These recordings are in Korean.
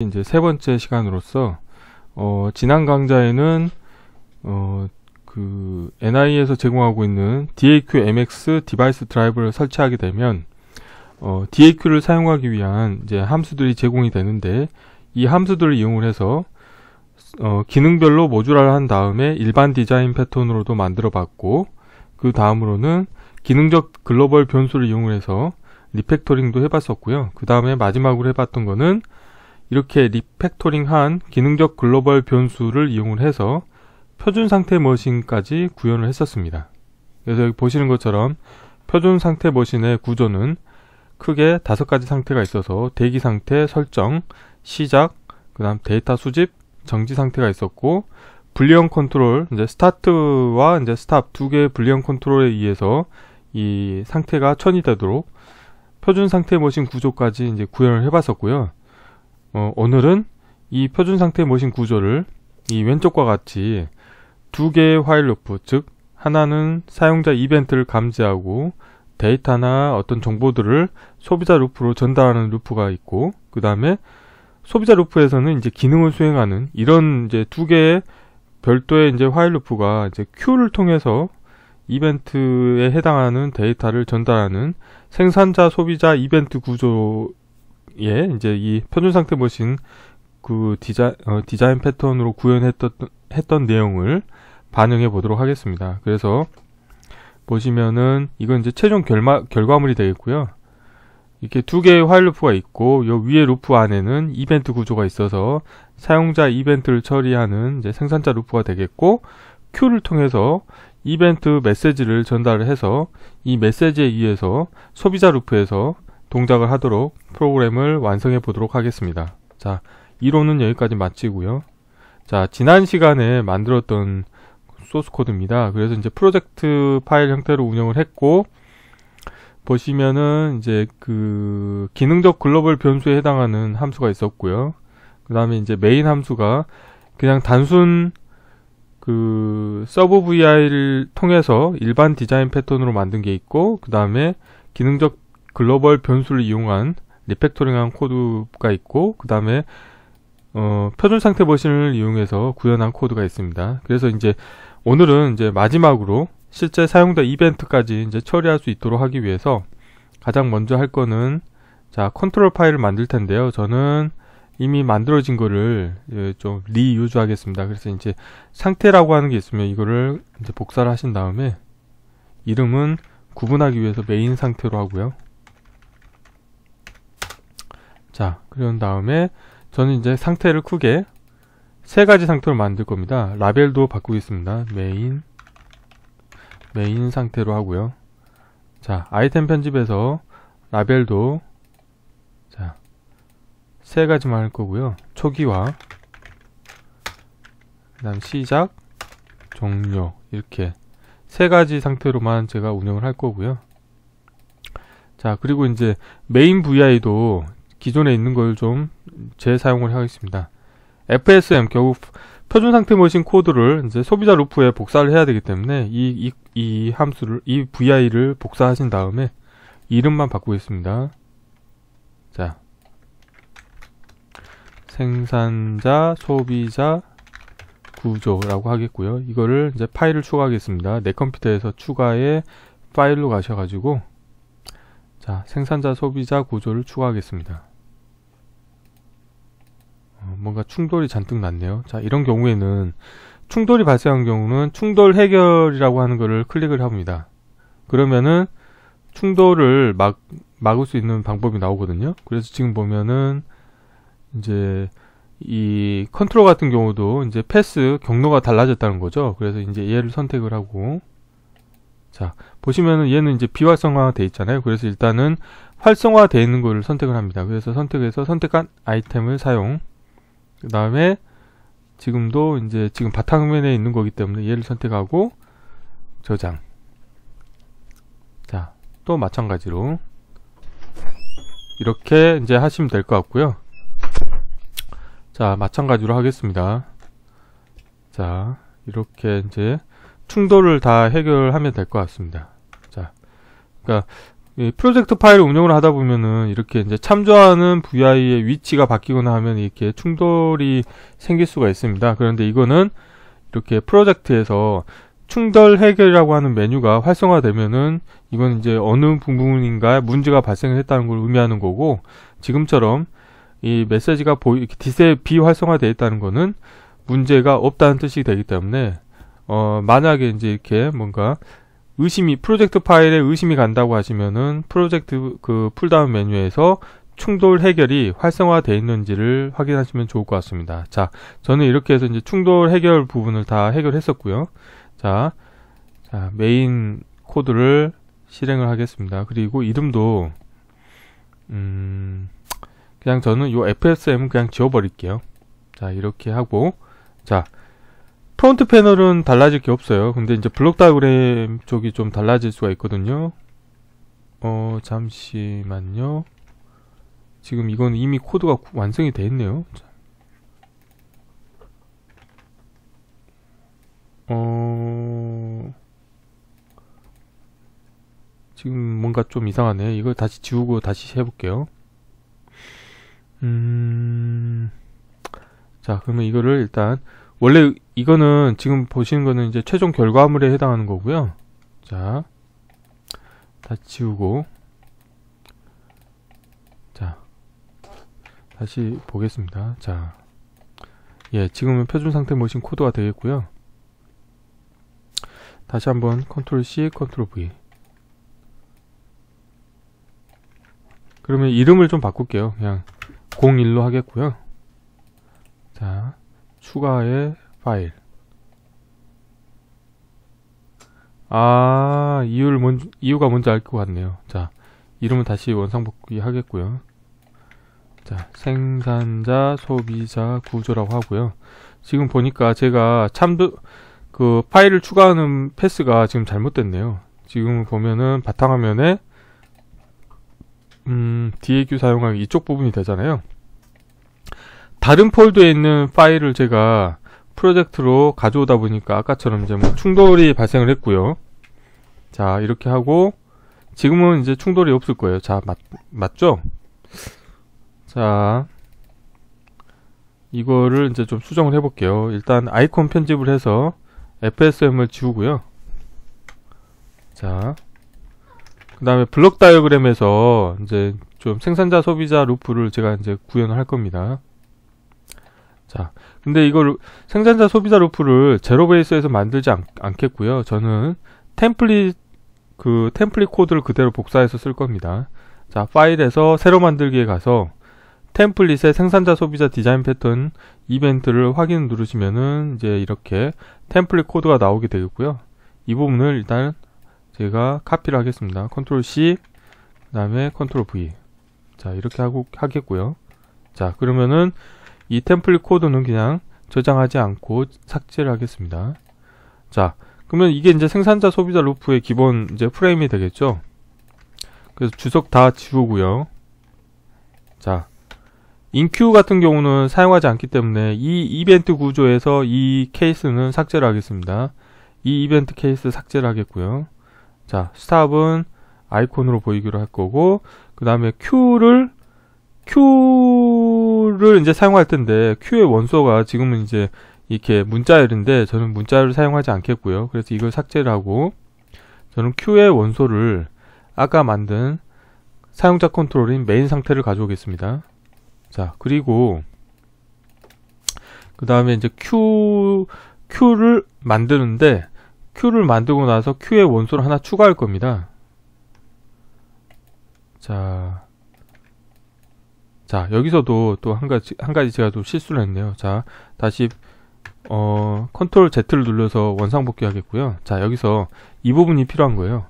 이제 세 번째 시간으로서 지난 강좌에는 그 NI에서 제공하고 있는 DAQ-MX 디바이스 드라이버를 설치하게 되면 DAQ를 사용하기 위한 이제 함수들이 제공이 되는데, 이 함수들을 이용을 해서 기능별로 모듈화한 다음에 일반 디자인 패턴으로도 만들어 봤고, 그 다음으로는 기능적 글로벌 변수를 이용을 해서 리팩토링도 해봤었고요. 그 다음에 마지막으로 해봤던 거는 이렇게 리팩토링한 기능적 글로벌 변수를 이용을 해서 표준 상태 머신까지 구현을 했었습니다. 그래서 여기 보시는 것처럼 표준 상태 머신의 구조는 크게 5가지 상태가 있어서 대기 상태, 설정, 시작, 그 다음 데이터 수집, 정지 상태가 있었고, 불리언 컨트롤, 이제 스타트와 이제 스탑 두 개의 불리언 컨트롤에 의해서 이 상태가 천이 되도록 표준 상태 머신 구조까지 이제 구현을 해봤었고요. 오늘은 이 표준 상태 머신 구조를 이 왼쪽과 같이 두 개의 화일 루프, 즉 하나는 사용자 이벤트를 감지하고 데이터나 어떤 정보들을 소비자 루프로 전달하는 루프가 있고, 그 다음에 소비자 루프에서는 이제 기능을 수행하는 이런 이제 두 개의 별도의 이제 화일 루프가 이제 Q를 통해서 이벤트에 해당하는 데이터를 전달하는 생산자 소비자 이벤트 구조에 이제 이 표준 상태 머신 그 디자인 패턴으로 구현했던 내용을 반영해 보도록 하겠습니다. 그래서 보시면은 이건 이제 최종 결과물이 되겠고요. 이렇게 두 개의 화일 루프가 있고, 요 위에 루프 안에는 이벤트 구조가 있어서 사용자 이벤트를 처리하는 이제 생산자 루프가 되겠고, Q를 통해서 이벤트 메시지를 전달을 해서 이 메시지에 의해서 소비자 루프에서 동작을 하도록 프로그램을 완성해 보도록 하겠습니다. 자, 이론은 여기까지 마치고요. 자, 지난 시간에 만들었던 소스 코드입니다. 그래서 이제 프로젝트 파일 형태로 운영을 했고, 보시면은 이제 그 기능적 글로벌 변수에 해당하는 함수가 있었고요. 그 다음에 이제 메인 함수가 그냥 단순 그 서브 VI를 통해서 일반 디자인 패턴으로 만든 게 있고, 그 다음에 기능적 글로벌 변수를 이용한 리팩토링한 코드가 있고, 그 다음에 표준 상태 머신을 이용해서 구현한 코드가 있습니다. 그래서 이제 오늘은 이제 마지막으로 실제 사용자 이벤트까지 이제 처리할 수 있도록 하기 위해서 가장 먼저 할 거는, 자, 컨트롤 파일을 만들 텐데요. 저는 이미 만들어진 거를 좀 리유즈 하겠습니다. 그래서 이제 상태라고 하는 게 있으면 이거를 이제 복사를 하신 다음에 이름은 구분하기 위해서 메인 상태로 하고요. 자, 그런 다음에 저는 이제 상태를 크게 3가지 상태로 만들 겁니다. 라벨도 바꾸겠습니다. 메인 상태로 하고요. 자, 아이템 편집에서 라벨도 자 3가지만 할 거고요. 초기화, 그 다음 시작, 종료, 이렇게 3가지 상태로만 제가 운영을 할 거고요. 자, 그리고 이제 메인 VI도 기존에 있는 걸 좀 재사용을 하겠습니다. FSM, 결국 표준 상태 머신 코드를 이제 소비자 루프에 복사를 해야 되기 때문에 이 함수를, 이 VI를 복사하신 다음에 이름만 바꾸겠습니다. 자, 생산자 소비자 구조라고 하겠고요. 이거를 이제 파일을 추가하겠습니다. 내 컴퓨터에서 추가해 파일로 가셔가지고, 자, 생산자 소비자 구조를 추가하겠습니다. 뭔가 충돌이 잔뜩 났네요. 자, 이런 경우에는 충돌이 발생한 경우는 충돌 해결이라고 하는 거를 클릭을 합니다. 그러면은 충돌을 막을 수 있는 방법이 나오거든요. 그래서 지금 보면은 이제 이 컨트롤 같은 경우도 이제 패스 경로가 달라졌다는 거죠. 그래서 이제 얘를 선택을 하고, 자, 보시면은 얘는 이제 비활성화가 돼 있잖아요. 그래서 일단은 활성화 되어 있는 거를 선택을 합니다. 그래서 선택해서 선택한 아이템을 사용, 그 다음에 지금도 이제 지금 바탕화면에 있는 거기 때문에 얘를 선택하고 저장. 자, 또 마찬가지로 이렇게 이제 하시면 될 것 같고요. 자, 마찬가지로 하겠습니다. 자, 이렇게 이제 충돌을 다 해결하면 될 것 같습니다. 자, 그러니까 이 프로젝트 파일을 운영을 하다 보면은 이렇게 이제 참조하는 VI의 위치가 바뀌거나 하면 이렇게 충돌이 생길 수가 있습니다. 그런데 이거는 이렇게 프로젝트에서 충돌 해결이라고 하는 메뉴가 활성화되면은 이건 이제 어느 부분인가 문제가 발생을 했다는 걸 의미하는 거고, 지금처럼 이 메시지가 비활성화되어 있다는 거는 문제가 없다는 뜻이 되기 때문에 만약에 이제 이렇게 뭔가 프로젝트 파일에 의심이 간다고 하시면은 프로젝트 그 풀다운 메뉴에서 충돌 해결이 활성화되어 있는지를 확인하시면 좋을 것 같습니다. 자, 저는 이렇게 해서 이제 충돌 해결 부분을 다 해결했었고요. 자, 메인 코드를 실행을 하겠습니다. 그리고 이름도 그냥 저는 요 FSM은 그냥 지워버릴게요. 자, 이렇게 하고, 자, 프론트 패널은 달라질 게 없어요. 근데 이제 블록 다이어그램 쪽이 좀 달라질 수가 있거든요. 잠시만요. 지금 이건 이미 코드가 완성이 되어 있네요. 지금 뭔가 좀 이상하네. 이걸 다시 지우고 다시 해볼게요. 자, 그러면 이거를 일단, 원래 이거는 지금 보시는 거는 이제 최종 결과물에 해당하는 거고요. 자, 다시 지우고, 자, 다시 보겠습니다. 자, 예, 지금은 표준 상태 모신 코드가 되겠고요. 다시 한번 컨트롤 C, 컨트롤 V. 그러면 이름을 좀 바꿀게요. 그냥 01로 하겠고요. 자, 추가의 파일. 이유가 뭔지 알 것 같네요. 자, 이름은 다시 원상복귀 하겠고요. 자, 생산자, 소비자 구조라고 하고요. 지금 보니까 제가 그 파일을 추가하는 패스가 지금 잘못됐네요. 지금 보면은 바탕화면에 DAQ 사용하기 이쪽 부분이 되잖아요. 다른 폴더에 있는 파일을 제가 프로젝트로 가져오다 보니까 아까처럼 이제 뭐 충돌이 발생을 했고요. 자, 이렇게 하고 지금은 이제 충돌이 없을 거예요. 자, 맞죠? 자, 이거를 이제 좀 수정을 해볼게요. 일단 아이콘 편집을 해서 FSM을 지우고요. 자, 그 다음에 블록 다이어그램에서 이제 좀 생산자 소비자 루프를 제가 이제 구현을 할 겁니다. 자, 근데 이걸 생산자 소비자 루프를 제로 베이스에서 만들지 않겠고요. 저는 템플릿 코드를 그대로 복사해서 쓸 겁니다. 자, 파일에서 새로 만들기에 가서 템플릿의 생산자 소비자 디자인 패턴 이벤트를 확인 누르시면은 이제 이렇게 템플릿 코드가 나오게 되겠고요. 이 부분을 일단 제가 카피를 하겠습니다. 컨트롤 C, 그 다음에 컨트롤 V. 자, 이렇게 하겠고요. 자, 그러면은 이 템플릿 코드는 그냥 저장하지 않고 삭제를 하겠습니다. 자, 그러면 이게 이제 생산자 소비자 루프의 기본 이제 프레임이 되겠죠. 그래서 주석 다 지우고요. 자, 인큐 같은 경우는 사용하지 않기 때문에 이 이벤트 구조에서 이 케이스는 삭제를 하겠습니다. 이 이벤트 케이스 삭제를 하겠고요. 자, 스탑은 아이콘으로 보이기로 할 거고, 그 다음에 Q를 이제 사용할 텐데, Q의 원소가 지금은 이제 이렇게 문자열인데, 저는 문자열을 사용하지 않겠고요. 그래서 이걸 삭제를 하고, 저는 Q의 원소를 아까 만든 사용자 컨트롤인 메인 상태를 가져오겠습니다. 자, 그리고, 그 다음에 이제 Q를 만드는데, Q를 만들고 나서 Q의 원소를 하나 추가할 겁니다. 자, 여기서도 또 한 가지 제가 또 실수를 했네요. 자, 다시 컨트롤 Z를 눌러서 원상복귀 하겠고요. 자, 여기서 이 부분이 필요한 거예요.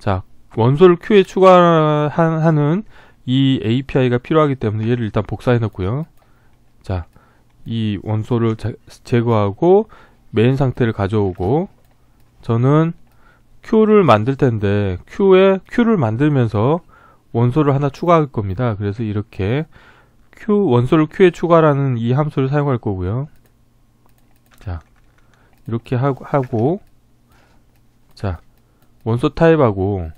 자, 원소를 Q에 추가하는 이 API가 필요하기 때문에 얘를 일단 복사해 놓고요. 자, 이 원소를 제거하고 메인 상태를 가져오고, 저는 Q를 만들 텐데 Q를 만들면서 원소를 하나 추가할 겁니다. 그래서 이렇게 원소를 Q에 추가라는 이 함수를 사용할 거고요. 자, 이렇게 하고 자, 원소 타입하고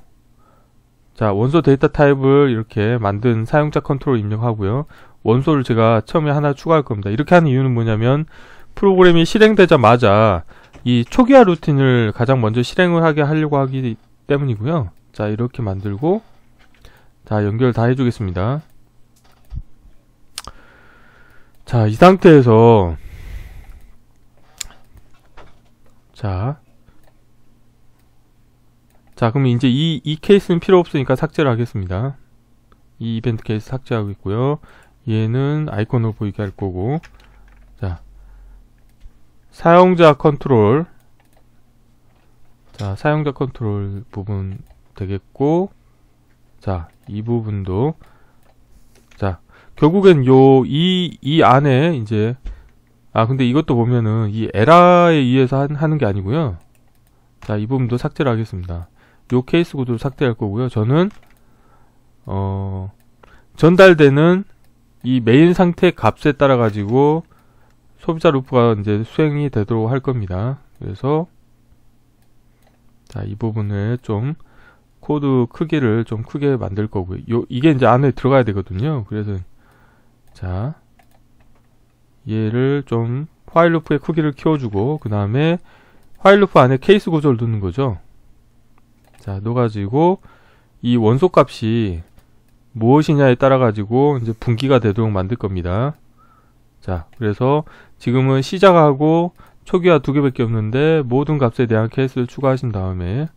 자, 원소 데이터 타입을 이렇게 만든 사용자 컨트롤 입력하고요. 원소를 제가 처음에 하나 추가할 겁니다. 이렇게 하는 이유는 뭐냐면 프로그램이 실행되자마자 이 초기화 루틴을 가장 먼저 실행을 하게 하려고 하기 때문이고요. 자, 이렇게 만들고 자, 연결 다 해주겠습니다. 자, 이 상태에서 자, 그럼 이제 이 케이스는 필요 없으니까 삭제를 하겠습니다. 이 이벤트 케이스 삭제하고 있고요. 얘는 아이콘으로 보이게 할 거고, 자, 사용자 컨트롤, 자, 사용자 컨트롤 부분 되겠고, 자, 이 부분도, 자, 결국엔 이 안에 이제, 근데 이것도 보면은 이 에라에 의해서 하는 게 아니고요. 자, 이 부분도 삭제를 하겠습니다. 요 케이스 구조를 삭제할 거고요. 저는 전달되는 이 메인 상태 값에 따라 가지고 소비자 루프가 이제 수행이 되도록 할 겁니다. 그래서 자, 이 부분을 좀 코드 크기를 좀 크게 만들 거고요. 이게 이제 안에 들어가야 되거든요. 그래서 자, 얘를 좀 화일 루프의 크기를 키워주고, 그 다음에 화일 루프 안에 케이스 구조를 넣는 거죠. 자, 넣어가지고 이 원소 값이 무엇이냐에 따라 가지고 이제 분기가 되도록 만들 겁니다. 자, 그래서 지금은 시작하고 초기화 두 개밖에 없는데 모든 값에 대한 케이스를 추가하신 다음에,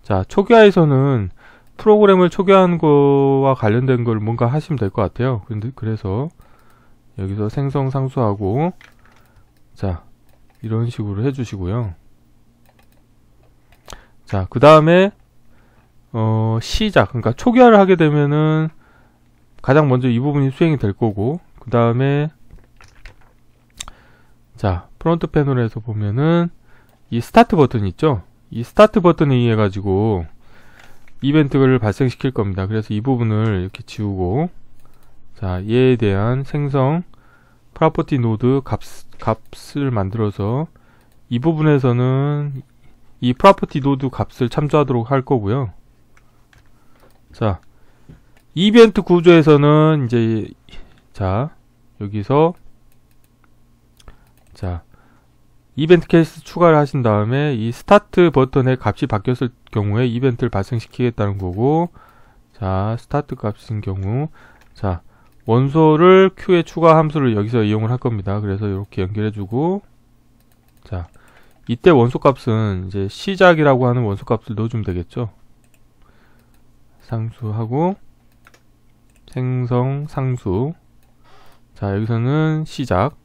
자, 초기화에서는 프로그램을 초기화하는 거와 관련된 걸 뭔가 하시면 될 것 같아요. 그래서 여기서 생성 상수하고, 자, 이런 식으로 해주시고요. 자, 그 다음에 시작, 그러니까 초기화를 하게 되면은 가장 먼저 이 부분이 수행이 될 거고, 그 다음에 자, 프론트 패널에서 보면은 이 스타트 버튼 있죠? 이 스타트 버튼에 의해 가지고 이벤트를 발생시킬 겁니다. 그래서 이 부분을 이렇게 지우고, 자, 얘에 대한 생성 프로퍼티 노드 값을 만들어서 이 부분에서는 이 프로퍼티 노드 값을 참조하도록 할 거고요. 자, 이벤트 구조에서는 이제, 자, 여기서, 자, 이벤트 케이스 추가를 하신 다음에 이 스타트 버튼의 값이 바뀌었을 경우에 이벤트를 발생시키겠다는 거고, 자, 스타트 값인 경우, 자, 원소를 큐에 추가 함수를 여기서 이용을 할 겁니다. 그래서 이렇게 연결해주고, 자, 이때 원소 값은 이제 시작이라고 하는 원소 값을 넣어주면 되겠죠. 상수하고 생성 상수. 자, 여기서는 시작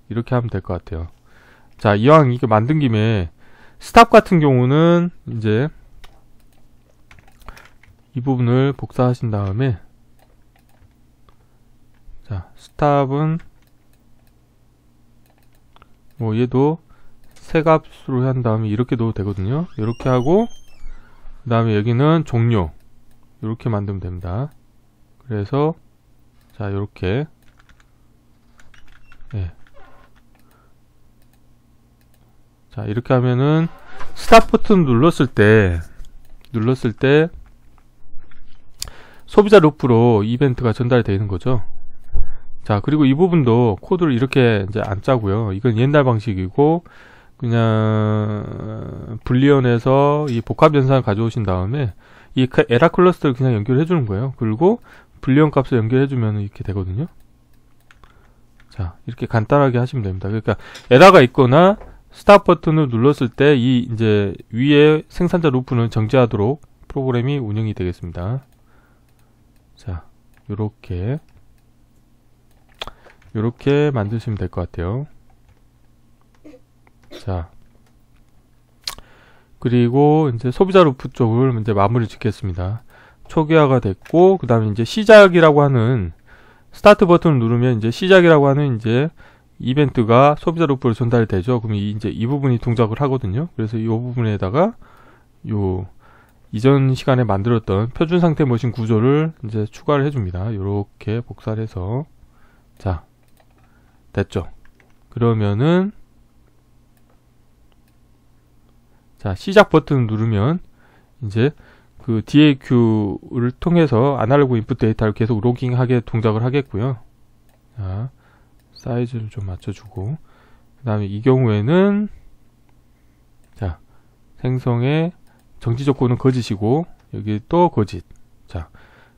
이렇게 하면 될 것 같아요. 자, 이왕 이게 만든 김에 스탑 같은 경우는 이제 이 부분을 복사하신 다음에, 자, 스탑은 뭐 얘도 새 값으로 한 다음에 이렇게 넣어도 되거든요. 이렇게 하고 그 다음에 여기는 종료 이렇게 만들면 됩니다. 그래서 자, 이렇게, 예. 자, 이렇게 하면은 스탑 버튼 눌렀을 때 소비자 루프로 이벤트가 전달이 되는 거죠. 자, 그리고 이 부분도 코드를 이렇게 이제 안 짜고요. 이건 옛날 방식이고, 그냥 불리언에서 이 복합 연산을 가져오신 다음에 이 에라 클러스터를 그냥 연결해 주는 거예요. 그리고 불리언 값을 연결해 주면 이렇게 되거든요. 자, 이렇게 간단하게 하시면 됩니다. 그러니까 에라가 있거나 스탑 버튼을 눌렀을 때 이 이제 위에 생산자 루프는 정지하도록 프로그램이 운영이 되겠습니다. 자, 요렇게 만드시면 될 것 같아요. 자, 그리고 이제 소비자 루프 쪽을 이제 마무리 짓겠습니다. 초기화가 됐고, 그 다음에 이제 시작이라고 하는 스타트 버튼을 누르면 이제 시작이라고 하는 이제 이벤트가 소비자 루프로 전달이 되죠. 그럼 이제 이 부분이 동작을 하거든요. 그래서 이 부분에다가 요 이전 시간에 만들었던 표준 상태 머신 구조를 이제 추가를 해줍니다. 이렇게 복사를 해서, 자, 됐죠. 그러면은 자, 시작 버튼을 누르면 이제 그 DAQ를 통해서 아날로그 인풋 데이터를 계속 로깅하게 동작을 하겠고요. 자, 사이즈를 좀 맞춰주고, 그 다음에 이 경우에는 자, 생성의 정지 조건은 거짓이고 여기 또 거짓. 자,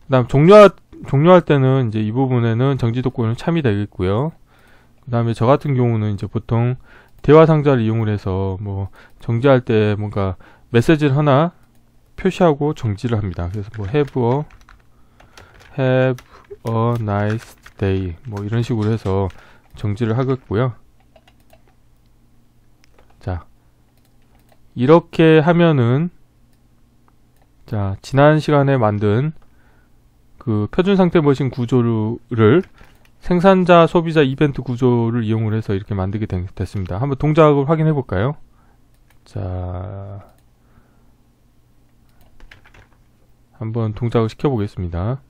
그 다음 종료할 때는 이제 이 부분에는 정지 조건은 참이 되겠고요. 그 다음에 저 같은 경우는 이제 보통 대화 상자를 이용을 해서 뭐 정지할 때 뭔가 메시지를 하나 표시하고 정지를 합니다. 그래서 뭐 have a nice day 뭐 이런 식으로 해서 정지를 하겠고요. 자, 이렇게 하면은 자, 지난 시간에 만든 그 표준 상태 머신 구조를 생산자 소비자 이벤트 구조를 이용을 해서 이렇게 만들게 됐습니다. 한번 동작을 확인해 볼까요? 자, 한번 동작을 시켜 보겠습니다.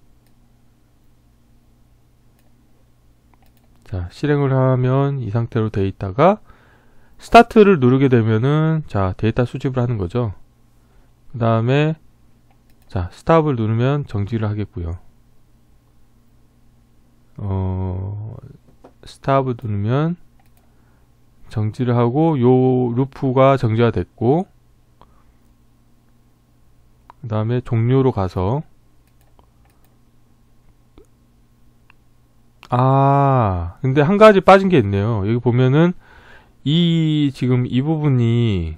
자, 실행을 하면 이 상태로 되어 있다가 스타트를 누르게 되면은 자, 데이터 수집을 하는 거죠. 그 다음에 자, 스탑을 누르면 정지를 하겠고요. 스탑을 누르면 정지를 하고 요 루프가 정지가 됐고, 그 다음에 종료로 가서 근데 한 가지 빠진 게 있네요. 여기 보면은 지금 이 부분이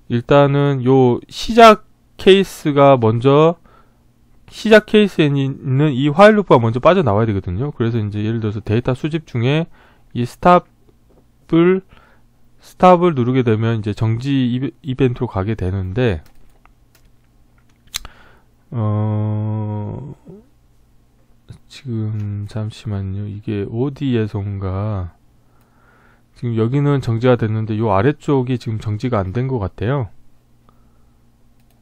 일단은 요 시작 케이스가 먼저 시작 케이스에 있는 이 화일 루프가 먼저 빠져나와야 되거든요. 그래서 이제 예를 들어서 데이터 수집 중에 이 스탑을 누르게 되면 이제 정지 이벤트로 가게 되는데 지금 잠시만요. 이게 어디에선가 지금 여기는 정지가 됐는데 요 아래쪽이 지금 정지가 안 된 것 같아요.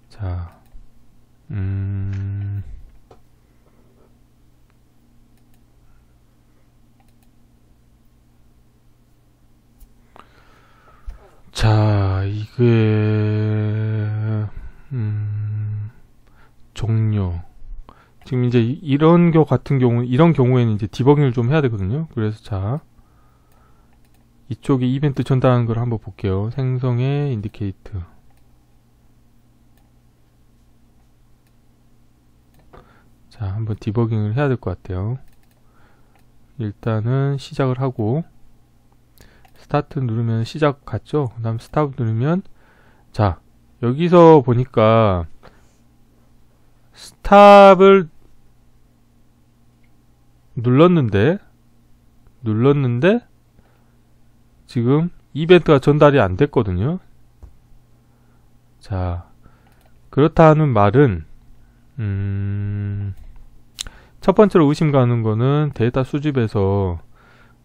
자, 자, 이게 종료. 지금 이제 이런 경우에는 이제 디버깅을 좀 해야 되거든요. 그래서 자, 이쪽에 이벤트 전달하는 걸 한번 볼게요. 생성의 인디케이트. 자, 한번 디버깅을 해야 될 것 같아요. 일단은 시작을 하고 스타트 누르면 시작 같죠? 그 다음 스탑 누르면 자, 여기서 보니까 스탑을 눌렀는데 지금 이벤트가 전달이 안 됐거든요. 자, 그렇다는 말은 첫 번째로 의심 가는 거는 데이터 수집에서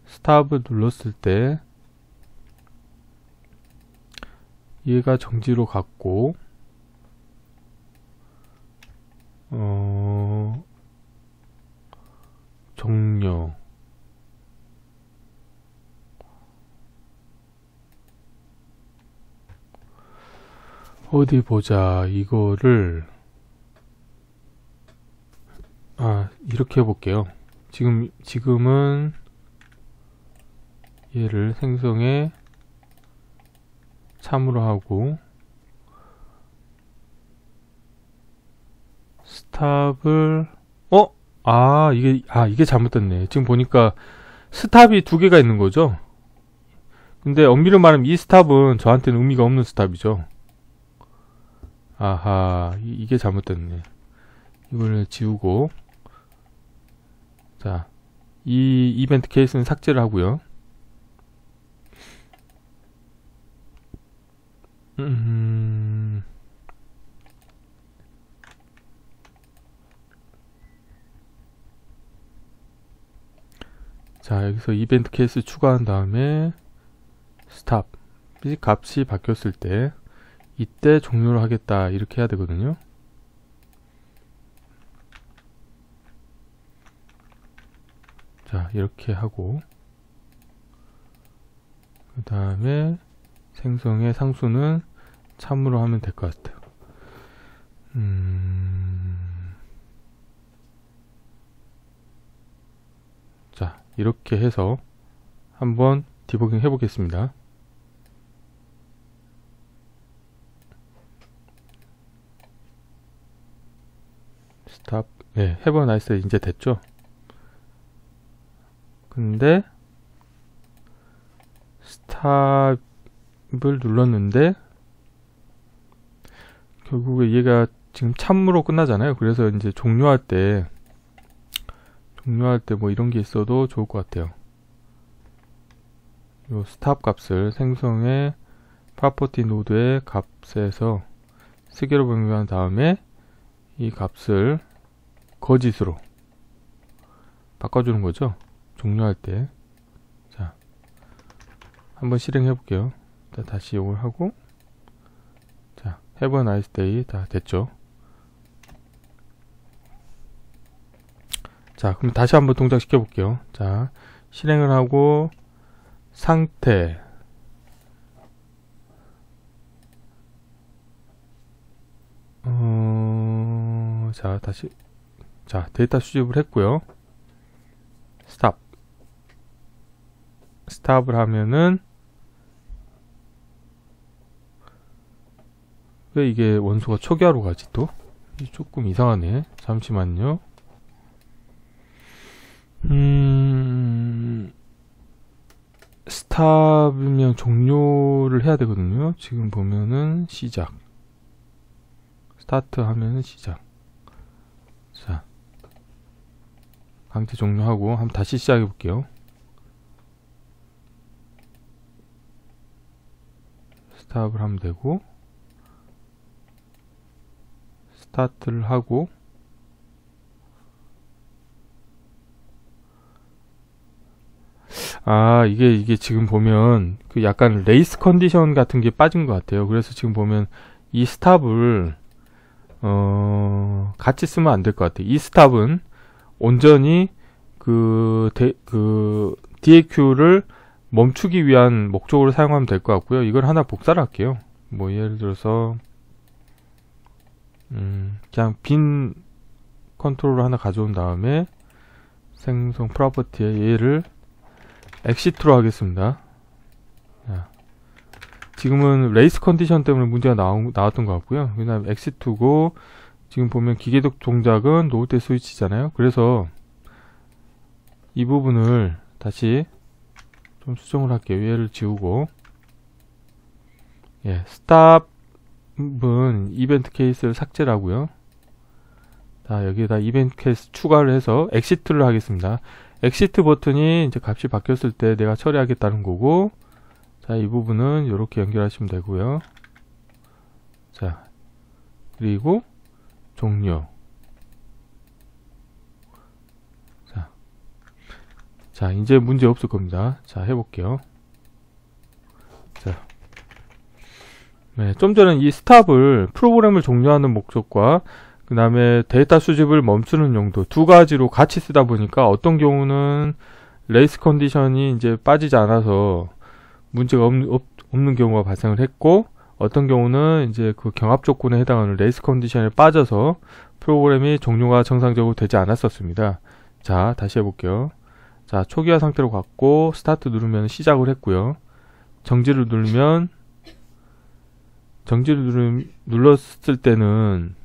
스탑을 눌렀을 때 얘가 정지로 갔고 종료 어디 보자. 이거를 이렇게 해볼게요. 지금은 얘를 생성에 참으로 하고 스탑을 이게 잘못됐네. 지금 보니까 스탑이 두 개가 있는 거죠. 근데 엄밀히 말하면 이 스탑은 저한테는 의미가 없는 스탑이죠. 아하, 이게 잘못됐네. 이걸 지우고 자, 이 이벤트 케이스는 삭제를 하고요. 자, 여기서 이벤트 케이스 추가한 다음에 스탑 이 값이 바뀌었을 때 이때 종료를 하겠다 이렇게 해야 되거든요. 자, 이렇게 하고 그 다음에 생성의 상수는 참으로 하면 될 것 같아요. 자, 이렇게 해서 한번 디버깅 해보겠습니다. 스탑. 네, have a nice day 이제 됐죠? 근데 스탑을 눌렀는데 결국에 얘가 지금 참으로 끝나잖아요. 그래서 이제 종료할 때 뭐 이런 게 있어도 좋을 것 같아요. 요 스탑 값을 생성의 프로퍼티 노드의 값에서 스계로 변경한 다음에 이 값을 거짓으로 바꿔주는 거죠. 종료할 때. 자, 한번 실행해 볼게요. 다시 이걸 하고, 자, have a nice day 다 됐죠. 자, 그럼 다시 한번 동작 시켜 볼게요. 자, 실행을 하고 상태 자, 다시 데이터 수집을 했고요. 스탑을 하면은 왜 이게 원소가 초기화로 가지 또? 조금 이상하네. 잠시만요. 스탑이면 종료를 해야 되거든요. 지금 보면은 시작. 스타트 하면은 시작. 자, 강제 종료하고 한번 다시 시작해 볼게요. 스탑을 하면 되고, 스타트를 하고, 이게 지금 보면 그 약간 레이스 컨디션 같은 게 빠진 것 같아요. 그래서 지금 보면 이 스탑을 같이 쓰면 안 될 것 같아요. 이 스탑은 온전히 그 DAQ를 멈추기 위한 목적으로 사용하면 될 것 같고요. 이걸 하나 복사를 할게요. 뭐 예를 들어서 그냥 빈 컨트롤을 하나 가져온 다음에 생성 프로퍼티에 얘를 엑시트로 하겠습니다. 자, 지금은 레이스 컨디션 때문에 문제가 나왔던 것 같고요. 그 다음에 엑시트고, 지금 보면 기계적 동작은 놓을 때 스위치잖아요. 그래서 이 부분을 다시 좀 수정을 할게요. 얘를 지우고, 예, 스탑은 이벤트 케이스를 삭제를 하고요. 자, 여기에다 이벤트 케이스 추가를 해서 엑시트를 하겠습니다. 엑시트 버튼이 이제 값이 바뀌었을 때 내가 처리하겠다는 거고, 자, 이 부분은 이렇게 연결하시면 되고요. 자, 그리고 종료. 자, 이제 문제 없을 겁니다. 자, 해볼게요. 자, 네, 좀 전에 이 스탑을 프로그램을 종료하는 목적과 그 다음에 데이터 수집을 멈추는 용도 두 가지로 같이 쓰다 보니까 어떤 경우는 레이스 컨디션이 이제 빠지지 않아서 문제가 없는 경우가 발생을 했고, 어떤 경우는 이제 그 경합 조건에 해당하는 레이스 컨디션에 빠져서 프로그램이 종료가 정상적으로 되지 않았었습니다. 자, 다시 해볼게요. 자, 초기화 상태로 갔고, 스타트 누르면 시작을 했고요. 정지를 눌렀을 때는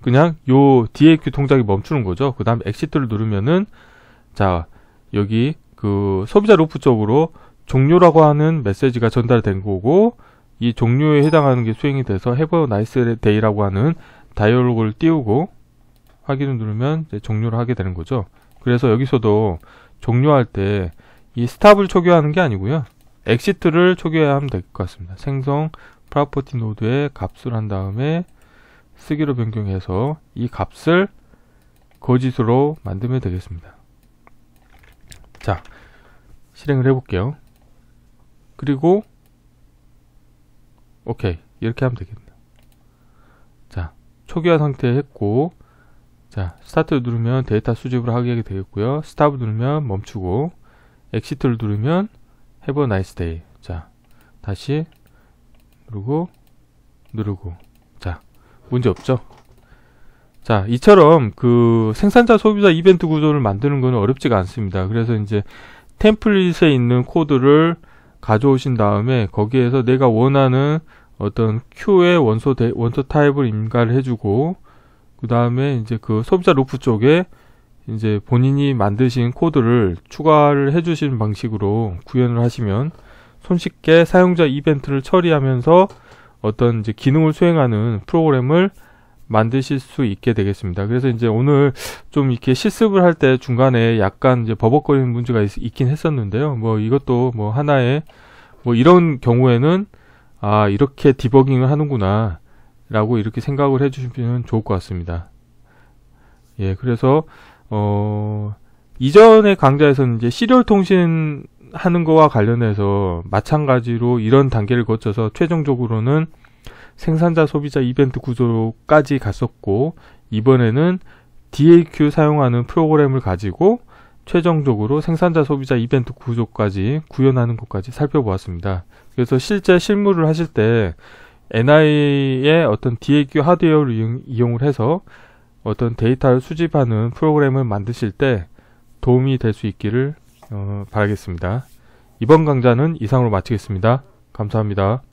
그냥 요 DAQ 동작이 멈추는 거죠. 그 다음 엑시트를 누르면은, 자, 여기 그 소비자 루프 쪽으로 종료라고 하는 메시지가 전달된 거고, 이 종료에 해당하는 게 수행이 돼서 have a nice day라고 하는 다이얼로그를 띄우고 확인을 누르면 이제 종료를 하게 되는 거죠. 그래서 여기서도 종료할 때 이 스탑을 초기화하는 게 아니고요, 엑시트를 초기화하면 될 것 같습니다. 생성 프로퍼티 노드에 값을 한 다음에 쓰기로 변경해서 이 값을 거짓으로 만들면 되겠습니다. 자, 실행을 해볼게요. 그리고 오케이, 이렇게 하면 되겠네요. 자, 초기화 상태 했고, 자, 스타트 누르면 데이터 수집을 하게 되겠고요. 스탑을 누르면 멈추고, 엑시트를 누르면 have a nice day. 자, 다시 누르고, 자, 문제 없죠. 자, 이처럼 그 생산자 소비자 이벤트 구조를 만드는 건 어렵지가 않습니다. 그래서 이제 템플릿에 있는 코드를 가져오신 다음에 거기에서 내가 원하는 어떤 Q의 원소 타입을 임가를 해주고, 그 다음에 이제 그 소비자 루프 쪽에 이제 본인이 만드신 코드를 추가를 해주시는 방식으로 구현을 하시면 손쉽게 사용자 이벤트를 처리하면서 어떤 이제 기능을 수행하는 프로그램을 만드실 수 있게 되겠습니다. 그래서 이제 오늘 좀 이렇게 실습을 할 때 중간에 약간 이제 버벅거리는 문제가 있긴 했었는데요. 뭐 이것도 뭐 하나의 뭐 이런 경우에는 아, 이렇게 디버깅을 하는구나 라고 이렇게 생각을 해주시면 좋을 것 같습니다. 예, 그래서 이전의 강좌에서는 이제 시리얼 통신 하는 거와 관련해서 마찬가지로 이런 단계를 거쳐서 최종적으로는 생산자 소비자 이벤트 구조까지 갔었고, 이번에는 DAQ 사용하는 프로그램을 가지고 최종적으로 생산자 소비자 이벤트 구조까지 구현하는 것까지 살펴보았습니다. 그래서 실제 실무를 하실 때 NI의 어떤 DAQ 하드웨어를 이용을 해서 어떤 데이터를 수집하는 프로그램을 만드실 때 도움이 될 수 있기를 바라겠습니다. 이번 강좌는 이상으로 마치겠습니다. 감사합니다.